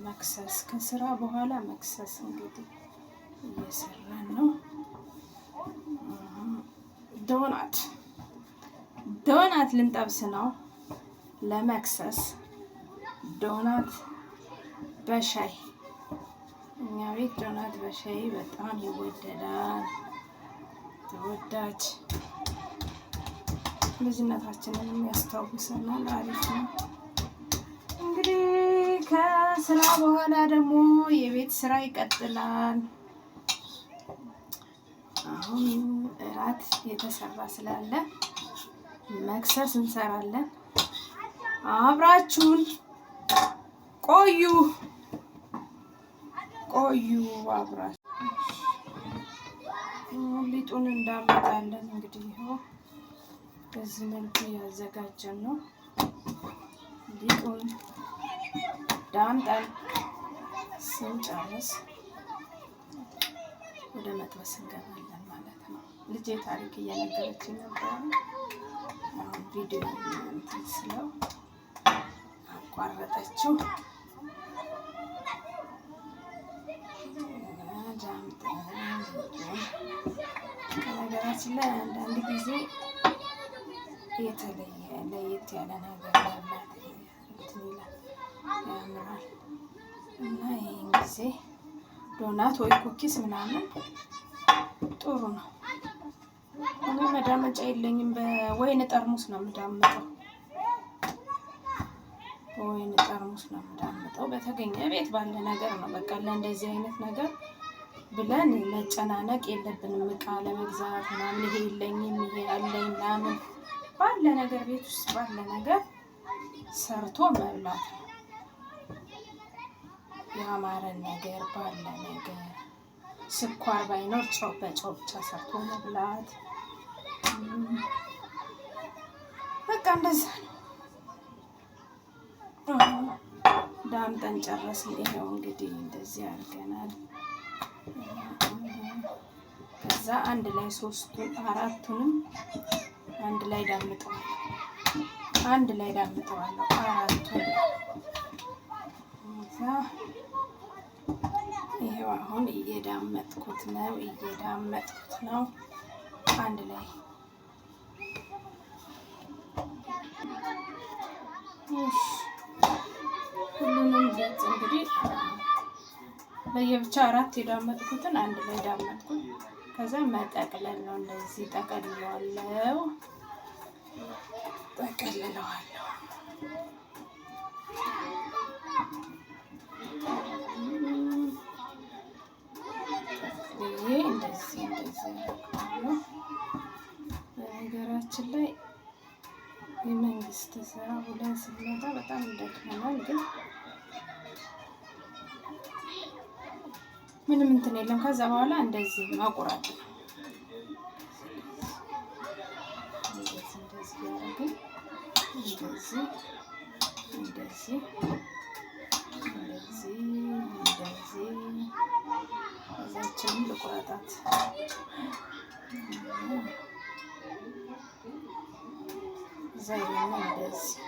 መክሰስ ከስራ በኋላ መክሰስ እንግዲህ እየሰራን ነው። ዶናት ልንጠብስ ነው ለመክሰስ። ዶናት በሻይ እኛ ቤት ዶናት በሻይ በጣም ይወደዳል። ተወዳጅ ልጅነታችንን ያስታውሰናል። አሪፍ ነው። እንግዲህ ከስራ በኋላ ደግሞ የቤት ስራ ይቀጥላል። አሁን እራት የተሰራ ስላለ መክሰስ እንሰራለን። አብራችሁን ቆዩ አብራችሁ። ሊጡን እንዳመጣለን እንግዲህ ይኸው በዚህ መልኩ ያዘጋጀን ነው። ሊጡን ዳምጠን ስንጨርስ ወደ መጥበስ እንገባለን ማለት ነው። ልጄ ታሪክ እየነገረችኝ ነበር። አሁን ቪዲዮ እንትን ስለው አቋረጠችው። ከነገራችን ላይ አንዳንድ ጊዜ ለየት ያለ ነገር ያላት እንትን ይላል፣ ያምራል። እና ይህን ጊዜ ዶናት ወይ ኩኪስ ምናምን ጥሩ ነው። እኔ መዳመጫ የለኝም። በወይን ጠርሙስ ነው የምዳምጠው። በተገኘ ቤት ባለ ነገር ነው። በቃ ለእንደዚህ አይነት ነገር ብለን መጨናነቅ የለብንም። እቃ ለመግዛት ምናምን ይሄ የለኝም ይሄ ያለኝ ምናምን ባለ ነገር ቤት ውስጥ ባለ ነገር ሰርቶ መብላት ነው። ያማረን ነገር ባለ ነገር ስኳር ባይኖር በጨው ብቻ ሰርቶ መብላት በቃ እንደዛ ነው። ዳምጠን ጨረስን። ይሄው እንግዲህ እንደዚህ አድርገናል። ከዛ አንድ ላይ አራቱንም አንድ ላይ ዳምጠዋለሁ። አራቱን ከዛ ይሄው አሁን እየዳመጥኩት ነው። አንድ ላይ ሁሉንም ቤት እንግዲህ ለየብቻ አራት የዳመጥኩትን አንድ ላይ ዳመጥኩት። ከዛ መጠቅለል ነው። እንደዚህ ጠቀልለዋለሁ። ይሄ እንደዚህ ነው። በነገራችን ላይ የመንግስት ስራ ብለን ስንመጣ በጣም ይደክመናል፣ ግን ምንም እንትን የለም። ከዛ በኋላ እንደዚህ ማቁራት ነው። እንደዚህ ያደረግን እንደዚህ እዛችንን ልቁረጣት። እዛ ደግሞ እንደዚህ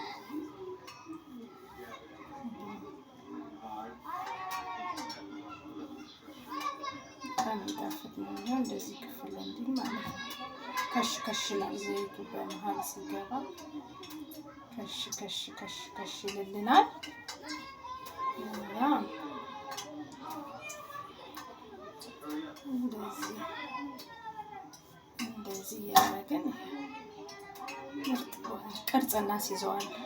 ከሚጣፍጥ ነው። እንደዚህ ክፍል እንዲህ ማለት ነው። ከሽ ነው ዘይቱ በመሀል ሲገባ ከሽ ይልልናል። እንደዚህ እያደረግን ቅርጽ እናስይዘዋለን።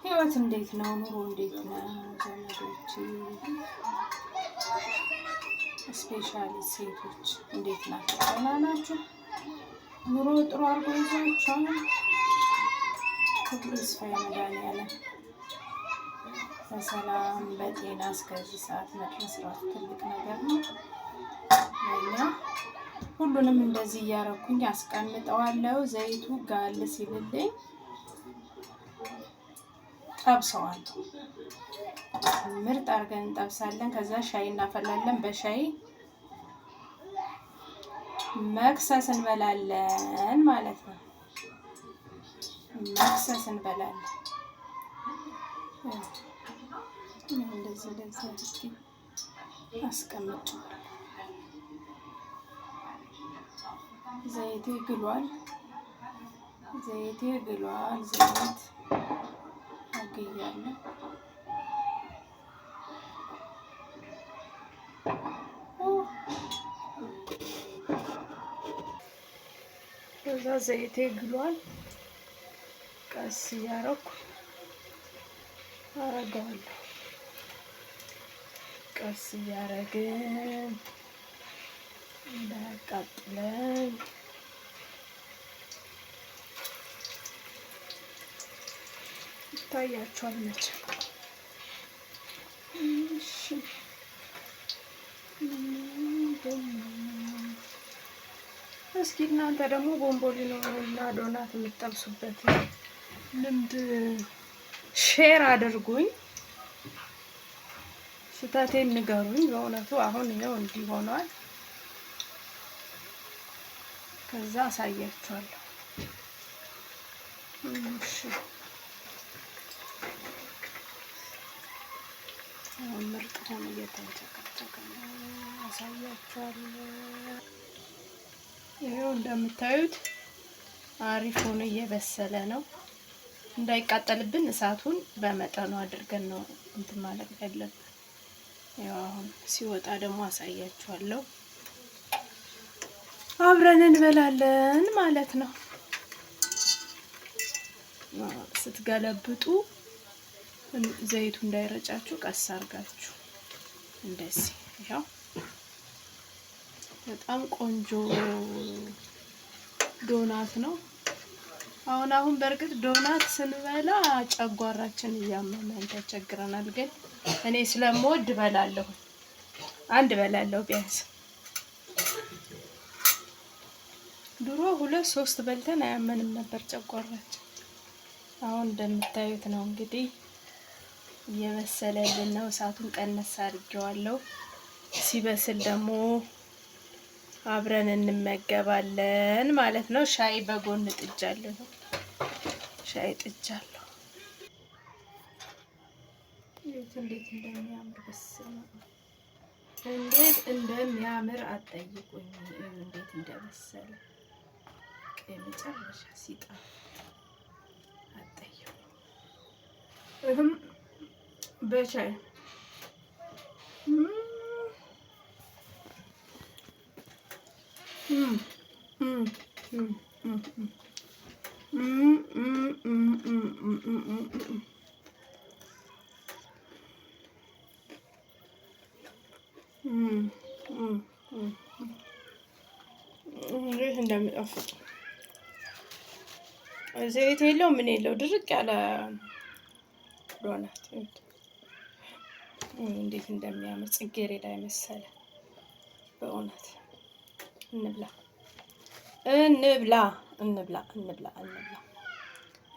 ህይወት እንዴት ነው? ኑሮ እንዴት ነው? ዘመዶች ስፔሻሊ ሴቶች እንዴት ናቸው? ደህና ናችሁ? ኑሮ ጥሩ አድርጎ ይዟችኋል? ክብሩ ይስፋ መድኃኒዓለም። በሰላም በጤና እስከዚህ ሰዓት መድረስ ራሱ ትልቅ ነገር ነው ለእኛ። ሁሉንም እንደዚህ እያረኩኝ አስቀምጠዋለሁ። ዘይቱ ጋል ሲልልኝ ጠብሰዋለሁ። ምርጥ አድርገን እንጠብሳለን። ከዛ ሻይ እናፈላለን። በሻይ መክሰስ እንበላለን ማለት ነው። መክሰስ እንበላለን። እንደዚህ አድርጌ አስቀምጬዋለሁ። ዘይቴ ግሏል። ዘይት አግያለሁ። ከዛ ዘይቴ ግሏል። ቀስ እያረኩ አረጋለሁ። ቀስ እያረግን እንዳያቃጥለን ይታያችኋል መቼም። እሺ እስኪ እናንተ ደግሞ ቦምቦሊኖ እና ዶናት የምትጠብሱበት ልምድ ሼር አድርጉኝ፣ ስህተቴን ንገሩኝ። በእውነቱ አሁን ይኸው እንዲህ ሆኗል። ከዛ አሳያችኋለሁ። እሺ ምርጥ ሆኖ እየተንጨቀጨቀ ነው። አሳያችኋለሁ። ይሄው እንደምታዩት አሪፍ ሆኖ እየበሰለ ነው። እንዳይቃጠልብን እሳቱን በመጠኑ አድርገን ነው እንትን ማለት ያለብን። ያው አሁን ሲወጣ ደግሞ አሳያችኋለሁ። አብረን እንበላለን ማለት ነው። ስትገለብጡ ዘይቱ እንዳይረጫችሁ ቀስ አርጋችሁ እንደዚህ። ያው በጣም ቆንጆ ዶናት ነው። አሁን በእርግጥ ዶናት ስንበላ ጨጓራችን እያመመን ተቸግረናል። ግን እኔ ስለምወድ እበላለሁ፣ አንድ እበላለሁ ቢያንስ። ድሮ 2-3 በልተን አያመንም ነበር ጨጓራችን። አሁን እንደምታዩት ነው እንግዲህ እየበሰለልን ነው። እሳቱን ቀነስ አድርጌዋለሁ። ሲበስል ደግሞ አብረን እንመገባለን ማለት ነው። ሻይ በጎን ጥጃለሁ። ሻይ ጥጃለሁ። እንዴት እንደሚያምር በስመ አብ! እንዴት እንደሚያምር አትጠይቁኝ። እንዴት እንደበሰለ የመጨረሻ ሲጣል አትጠይቁ። በሻይ እንዴት እንደሚጣፍጥ ዘይት የለው ምን የለው ድርቅ ያለ ዶናት እንዴት እንደሚያምር ጽጌረዳ የመሰለ በእውነት። እንብላ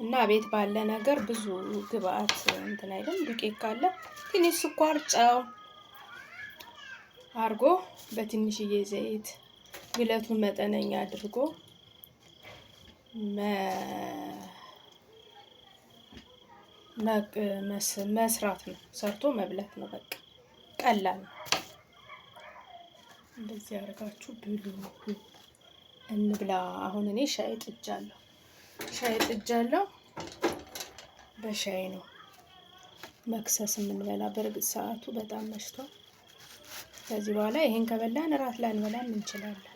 እና ቤት ባለ ነገር ብዙ ግብአት እንትን አይደል። ዱቄት ካለ ትንሽ ስኳር፣ ጨው አርጎ በትንሽዬ ዘይት ግለቱን መጠነኛ አድርጎ መስራት ነው። ሰርቶ መብላት ነው። በቃ ቀላል ነው። እንደዚህ አድርጋችሁ ብሉ። እንብላ። አሁን እኔ ሻይ ጥጃለሁ። በሻይ ነው መክሰስ የምንበላ። በእርግጥ ሰዓቱ በጣም መሽቷል። ከዚህ በኋላ ይሄን ከበላን እራት ላንበላም እንችላለን።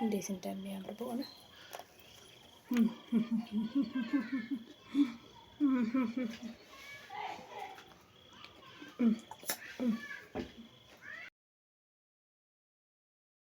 እንዴት እንደሚያምር በእውነት